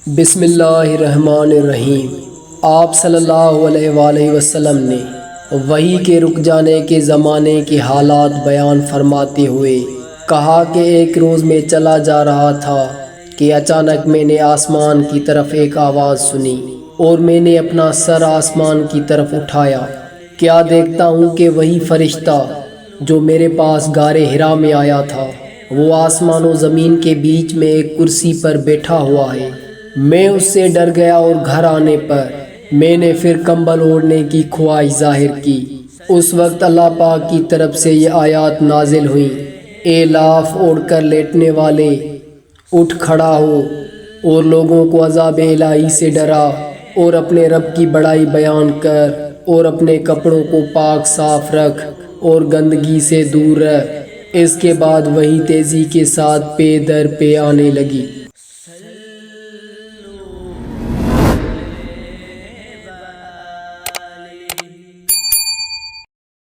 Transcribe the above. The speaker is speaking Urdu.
بسم اللہ الرحمن الرحیم۔ آپ صلی اللہ علیہ وآلہ وسلم نے وحی کے رک جانے کے زمانے کے حالات بیان فرماتے ہوئے کہا کہ ایک روز میں چلا جا رہا تھا کہ اچانک میں نے آسمان کی طرف ایک آواز سنی اور میں نے اپنا سر آسمان کی طرف اٹھایا، کیا دیکھتا ہوں کہ وہی فرشتہ جو میرے پاس غار حرا میں آیا تھا وہ آسمان و زمین کے بیچ میں ایک کرسی پر بیٹھا ہوا ہے۔ میں اس سے ڈر گیا اور گھر آنے پر میں نے پھر کمبل اوڑھنے کی خواہش ظاہر کی۔ اس وقت اللہ پاک کی طرف سے یہ آیات نازل ہوئیں، اے لاف اوڑھ کر لیٹنے والے، اٹھ کھڑا ہو اور لوگوں کو عذاب الہی سے ڈرا اور اپنے رب کی بڑائی بیان کر اور اپنے کپڑوں کو پاک صاف رکھ اور گندگی سے دور رہ۔ اس کے بعد وہی تیزی کے ساتھ پے در پے آنے لگی۔